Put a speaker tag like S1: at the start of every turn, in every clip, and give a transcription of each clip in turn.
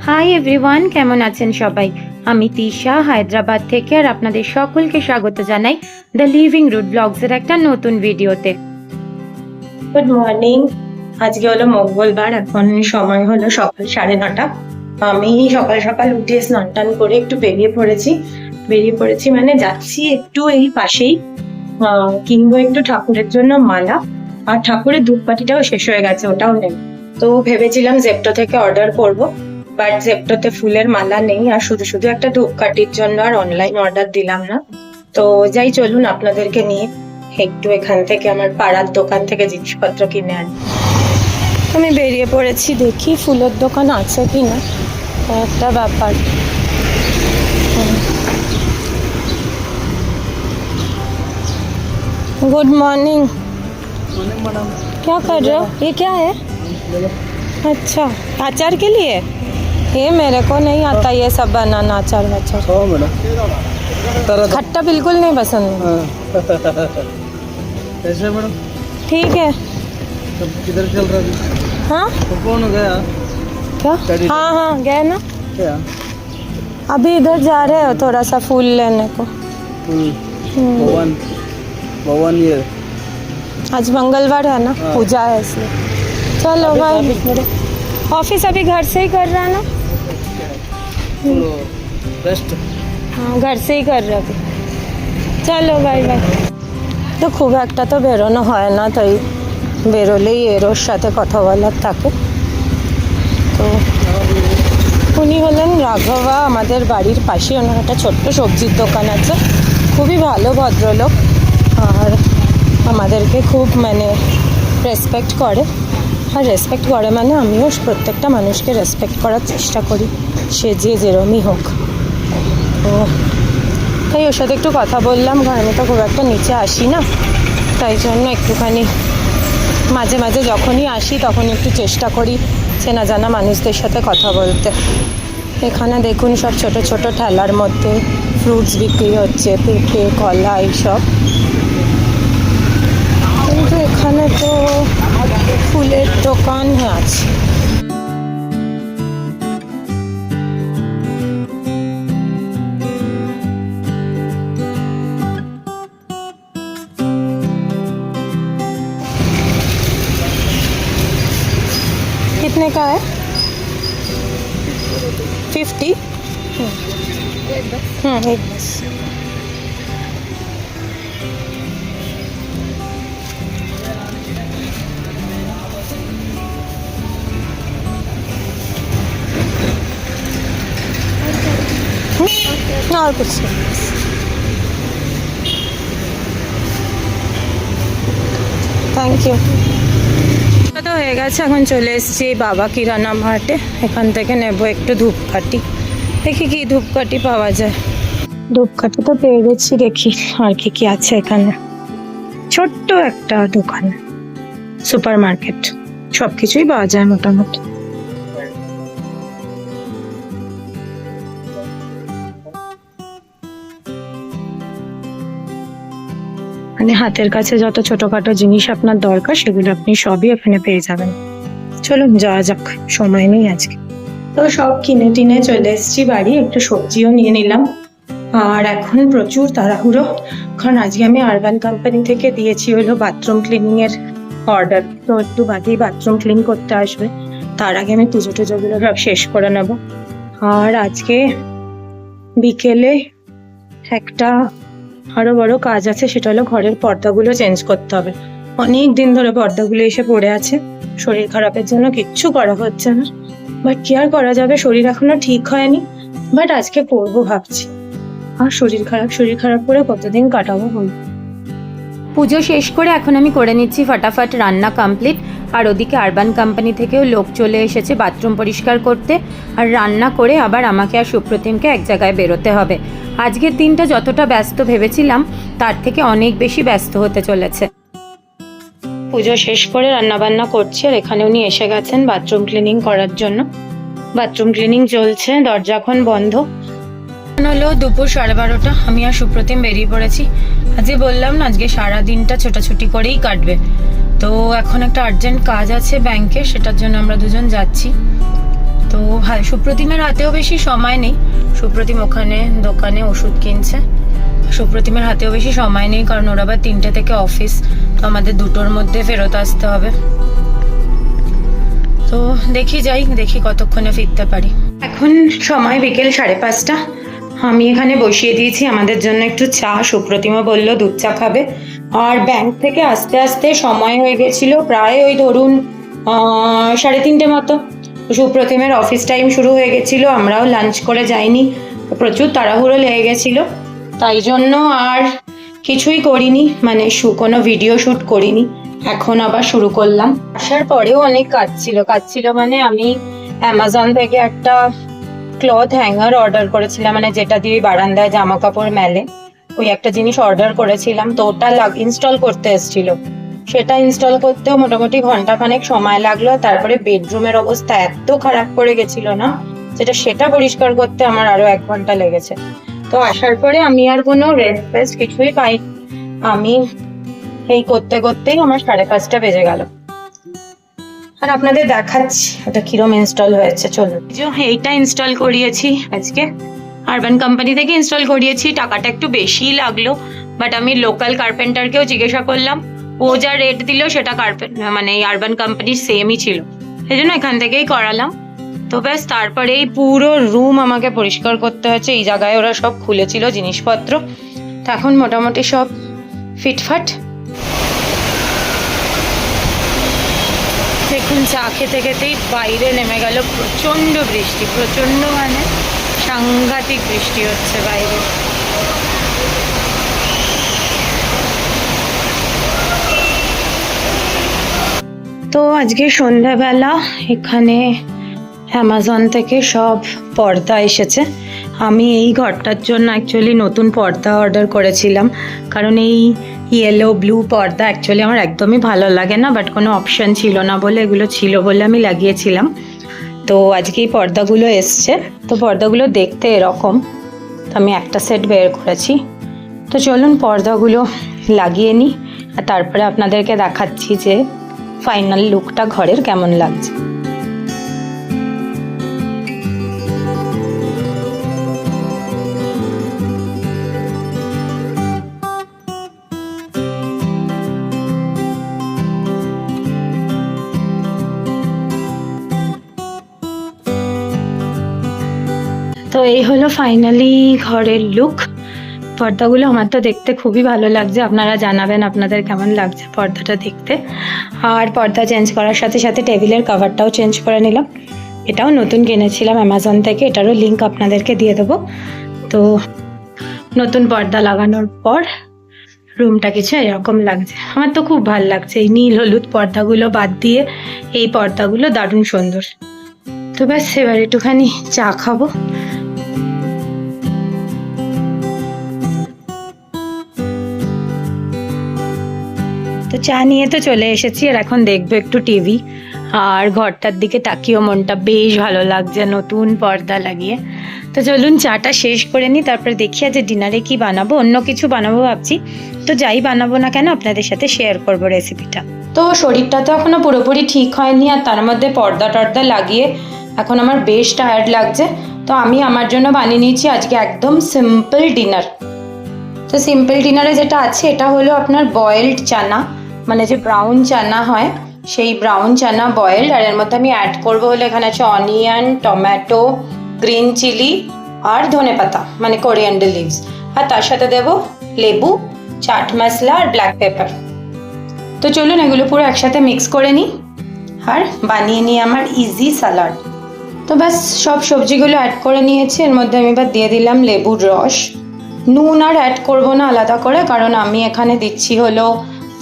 S1: Hi everyone, কেমন আছেন সবাই? আমি তিশা হায়দ্রাবাদ থেকে, আর আপনাদের সকলকে স্বাগত জানাই দ্য লিভিং রুট ব্লগসের একটা নতুন ভিডিওতে। Good morning. আজকে হলো মঙ্গলবার, এখন সময় হলো সকাল 9:30। আমি সকাল সকাল উঠে স্নান টান করে একটু বেরিয়ে পড়েছি মানে যাচ্ছি একটু এই পাশেই কিনবো একটু ঠাকুরের জন্য মালা, আর ঠাকুরের ধূপকাঠিটাও শেষ হয়ে গেছে, ওটাও নেই। তো ভেবেছিলাম জেপ্টো থেকে অর্ডার করবো, বাট জেপ্টোতে ফুলের মালা নেই, আর শুধু শুধু একটা ধূপকাঠির জন্য আর অনলাইন অর্ডার দিলাম না। তো যাই, চলুন আপনাদেরকে নিয়ে একটু এখান থেকে আমার পাড়ার দোকান থেকে জিনিসপত্র কিনে আনি। আমি বেরিয়ে পড়েছি, দেখি ফুলের দোকান আছে কিনা, একটা ব্যাপার। Good morning.
S2: मैडम,
S1: क्या कर रहे हो? ये क्या है? अच्छा, अचार के लिए? ये मेरे को नहीं आता ये सब बनाना, अचार वचार।
S2: हो मैडम,
S1: खट्टा बिल्कुल नहीं पसंद है।
S2: कैसे मैडम?
S1: ठीक है।
S2: सब किधर चल रहा है?
S1: हाँ
S2: तो कौन गया?
S1: क्या?
S2: Study।
S1: हाँ हाँ गए ना,
S2: क्या?
S1: अभी इधर जा रहे हो थोड़ा सा फूल लेने को।
S2: भवन ये
S1: आज मंगलवार है ना,
S2: हाँ।
S1: पूजा है इसलिए। चलो भाई, ऑफिस अभी घर से ही कर रहा है ना?
S2: रेस्ट।
S1: हाँ, घर से ही कर रहे अभी। চলো বাই বাই। তো খুব একটা তো বেরোনো হয় না, তাই বেরোলেই এরোর সাথে কথা বলার থাকে। তো উনি হলেন রাঘবা, আমাদের বাড়ির পাশে ওনার একটা ছোট্ট সবজির দোকান আছে, খুবই ভালো ভদ্রলোক, আর আমাদেরকে খুব মানে রেসপেক্ট করে। আর রেসপেক্ট করে মানে আমিও প্রত্যেকটা মানুষকে রেসপেক্ট করার চেষ্টা করি, সে যে যেরমই হোক। তো তাই ওর সাথে একটু কথা বললাম, কারণ আমি তো খুব একটা নিচে আসি না, তাই জন্য একটুখানি মাঝে মাঝে যখনই আসি তখন একটু চেষ্টা করি চেনা জানা মানুষদের সাথে কথা বলতে। এখানে দেখুন সব ছোট ছোট ঠেলার মধ্যে ফ্রুটস বিক্রি হচ্ছে, পেঁপে, কলা এইসব। কিন্তু এখানে তো ফুলের দোকান আছে। कितने का है? 50? एक बस। और कुछ नहीं। Thank you. তো হয়ে গেছে, এখন চলে এসেছি বাবা কিরানা মার্টে, এখান থেকে নেব একটু ধূপকাঠি। দেখি কি ধূপকাঠি পাওয়া যায়। ধূপকাঠি তো পেয়ে গেছি, দেখি আর কি কি আছে এখানে। ছোট্ট একটা দোকান, সুপার মার্কেট, সবকিছুই পাওয়া যায় মোটামুটি। মানে হাতের কাছে যত ছোটখাটো জিনিস আপনার দরকার সেগুলো আপনি সবই এখানে পেয়ে যাবেন। চলুন যাওয়া যাক, সময় নেই আজকে। তো সব কিনে টিনে চলে এসেছি বাড়ি, একটু সবজিও নিয়ে নিলাম। আর এখন প্রচুর তাড়াহুড়ো, কারণ আজকে আমি আরবান কোম্পানি থেকে দিয়েছি হলো বাথরুম ক্লিনিং এর অর্ডার। তো একটু বাদেই বাথরুম ক্লিন করতে আসবে, তার আগে আমি পুজো টুজোগুলো সব শেষ করে নেব। আর আজকে বিকেলে একটা আরো বড় কাজ আছে, সেটা হলো ঘরের পর্দাগুলো চেঞ্জ করতে হবে। অনেক দিন ধরে পর্দাগুলো এসে পড়ে আছে, শরীর খারাপের জন্য কিচ্ছু করা হচ্ছে না, বাট কি আর করা যাবে, শরীর এখনো ঠিক হয়নি, বাট আজকে করবো ভাবছি। আর শরীর খারাপ করে কতদিন কাটাবো বল। পুজো শেষ করে এখন আমি করে নিচ্ছি ফটাফট রান্না কমপ্লিট। আর ওদিকে আরবান কোম্পানি থেকেও লোক চলে এসেছে বাথরুম পরিষ্কার করতে, আর রান্না করে আবার আমাকে আর সুপ্রতিমকে এক জায়গায় বেরোতে হবে। আজকের দিনটা যতটা ব্যস্ত ভেবেছিলাম তার থেকে অনেক বেশি ব্যস্ত হতে চলেছে। পুজো শেষ করে রান্নাবান্না করছি, আর এখানে উনি এসে গেছেন বাথরুম ক্লিনিং করার জন্য। বাথরুম ক্লিনিং চলছে, দরজা এখন বন্ধ। হলো দুপুর 12:30, আমি আর সুপ্রতিম বেরিয়ে পড়েছি। আজকে বললাম না, আজকে সারা দিনটা ছোটাছুটি করেই কাটবে। তো এখন একটা আর্জেন্ট কাজ আছে ব্যাংকে, সেটার জন্য আমরা দুজন যাচ্ছি। তো সুপ্রতিমের হাতেও বেশি সময় নেই, সুপ্রতিম ওখানে দোকানে ওষুধ কিনছে। সুপ্রতিমের হাতেও বেশি সময় নেই কারণ ওর আবার 3টে থেকে অফিস, তো আমাদের 2টোর মধ্যে ফেরত আসতে হবে। তো দেখি কতক্ষণে ফিরতে পারি। এখন সময় বিকেল 5:30। আমি এখানে বসিয়ে দিয়েছি আমাদের জন্য একটু চা। সুপ্রতিমা বলল দুধ চা খাবে। আর ব্যাংক থেকে আস্তে আস্তে সময় হয়ে গেছিল প্রায় ওই ধরুন 3:30 মতো। সুপ্রতিমের অফিস টাইম শুরু হয়ে গেছিলো, আমরাও লাঞ্চ করে যাইনি, প্রচুর তাড়াহুড়ো লেগে গেছিলো, তাই জন্য আর কিছুই করিনি, মানে কোনো ভিডিও শ্যুট করিনি। এখন আবার শুরু করলাম। আসার পরেও অনেক কাজ ছিল মানে আমি অ্যামাজন থেকে একটা ক্লথ হ্যাঙ্গার অর্ডার করেছিলাম, মানে যেটা দিয়ে বারান্দায় জামা কাপড় মেলে, ওই একটা জিনিস অর্ডার করেছিলাম। তো ওটা ইনস্টল করতে এসেছিল, সেটা ইনস্টল করতেও মোটামুটি ঘন্টাখানেক সময় লাগলো। তারপরে বেডরুমের অবস্থা এত খারাপ করে গেছিল না, সেটা পরিষ্কার করতে আমার আরো 1 ঘন্টা লেগেছে। তো আসার পরে আমি আর কোনো রেস্ট কিছুই পাই, আমি এই করতে করতেই আমার 5:30 বেজে গেল। আর আপনাদের দেখাচ্ছি ওটা কিরম ইনস্টল হয়েছে। চলুন, এইটা ইনস্টল করিয়েছি আজকে, আরবান কোম্পানি থেকে ইনস্টল করিয়েছি। টাকাটা একটু বেশি লাগলো, বাট আমি লোকাল কার্পেন্টারকেও জিজ্ঞাসা করলাম, ও যা রেট দিল সেটা মানে আরবান কোম্পানির সেমই ছিল, সেই জন্য এখান থেকেই করালাম। তো ব্যাস, তারপরে এই পুরো রুম আমাকে পরিষ্কার করতে হচ্ছে। এই জায়গায় ওরা সব খুলেছিল জিনিসপত্র, তো এখন মোটামুটি সব ফিটফাট। দেখুন, চা খেতে খেতেই বাইরে নেমে গেল প্রচন্ড বৃষ্টি, প্রচন্ড মানে সাংঘাতিক বৃষ্টি হচ্ছে বাইরে। তো আজকে সন্ধ্যাবেলা এখানে অ্যামাজন থেকে সব পর্দা এসেছে। আমি এই ঘরটার জন্য অ্যাকচুয়ালি নতুন পর্দা অর্ডার করেছিলাম, কারণ এই ইয়েলো ব্লু পর্দা অ্যাকচুয়ালি আমার একদমই ভালো লাগে না, বাট কোনো অপশান ছিল না বলে, এগুলো ছিল বলে আমি লাগিয়েছিলাম। তো আজকে এই পর্দাগুলো এসছে, তো পর্দাগুলো দেখতে এরকম, তো আমি একটা সেট বের করেছি। তো চলুন পর্দাগুলো লাগিয়ে নিই, আর তারপরে আপনাদেরকে দেখাচ্ছি যে ফাইনাল লুকটা ঘরের কেমন লাগছে। তো এই হলো ফাইনালি ঘরের লুক। পর্দাগুলো আমার তো দেখতে খুবই ভালো লাগছে, আপনারা জানাবেন আপনাদের কেমন লাগছে পর্দাটা দেখতে। আর পর্দা চেঞ্জ করার সাথে সাথে টেবিলের কভারটাও চেঞ্জ করে নিলাম, এটাও নতুন কিনেছিলাম অ্যামাজন থেকে, এটারও লিঙ্ক আপনাদেরকে দিয়ে দেবো। তো নতুন পর্দা লাগানোর পর রুমটা কিছু এরকম লাগছে, আমার তো খুব ভালো লাগছে। এই নীল হলুদ পর্দাগুলো বাদ দিয়ে এই পর্দাগুলো দারুণ সুন্দর। তো ব্যাস, এবার একটুখানি চা খাবো। তো চা নিয়ে তো চলে এসেছি, আর এখন দেখবো একটু টিভি, আর ঘরটার দিকে তাকিয়েও মনটা বেশ ভালো লাগছে নতুন পর্দা লাগিয়ে। তো চলুন চাটা শেষ করে নিই, তারপরে দেখি আজ ডিনারে কি বানাবো। অন্য কিছু বানাবো ভাবছি, তো যাই বানাবো না কেন আপনাদের সাথে শেয়ার করবো রেসিপিটা। তো শরীরটা তো এখনো পুরোপুরি ঠিক হয়নি, আর তার মধ্যে পর্দা টর্দা লাগিয়ে এখন আমার বেশ টায়ার্ড লাগছে। তো আমি আমার জন্য বানিয়ে নিয়েছি আজকে একদম সিম্পল ডিনার। তো সিম্পল ডিনারে যেটা আছে এটা হলো আপনার বয়েলড চানা, মানে যে ব্রাউন চানা হয় সেই ব্রাউন চানা বয়েলড, আর এর মধ্যে আমি অ্যাড করবো হলো এখানে আছে অনিয়ন, টমেটো, গ্রিন চিলি আর ধনেপাতা মানে কোরিয়ান্ডার লিভস, আর তার সাথে দেবো লেবু, চাট মশলা আর ব্ল্যাক পেপার। তো চলুন এগুলো পুরো একসাথে মিক্স করে নিই আর বানিয়ে নিই আমার ইজি স্যালাড। তো ব্যাস সব সবজিগুলো অ্যাড করে নিয়েছি, এর মধ্যে আমি এবার দিয়ে দিলাম লেবুর রস। নুন আর অ্যাড করবো না আলাদা করে, কারণ আমি এখানে দিচ্ছি হলো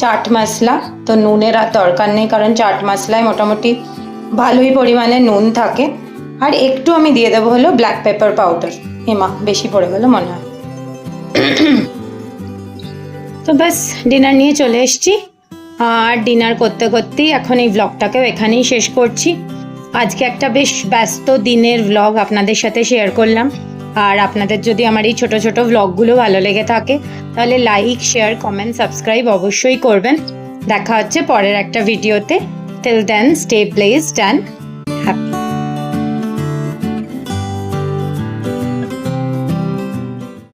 S1: চাট মশলা, তো নুনের আর দরকার নেই, কারণ চাট মশলায় মোটামুটি ভালোই পরিমাণে নুন থাকে। আর একটু আমি দিয়ে দেবো হলো ব্ল্যাক পেপার পাউডার, এমা বেশি পড়ে গেল মনে হয়। তো ব্যাস ডিনার নিয়ে চলে এসেছি, আর ডিনার করতে করতেই এখন এই ব্লগটাকেও এখানেই শেষ করছি। আজকে একটা বেশ ব্যস্ত দিনের ব্লগ আপনাদের সাথে শেয়ার করলাম, আর আপনাদের যদি আমার এই ছোট ছোট ব্লগগুলো ভালো লেগে থাকে তাহলে লাইক, শেয়ার, কমেন্ট, সাবস্ক্রাইব অবশ্যই করবেন। দেখা হচ্ছে পরের একটা ভিডিওতে। Till then stay blessed and happy.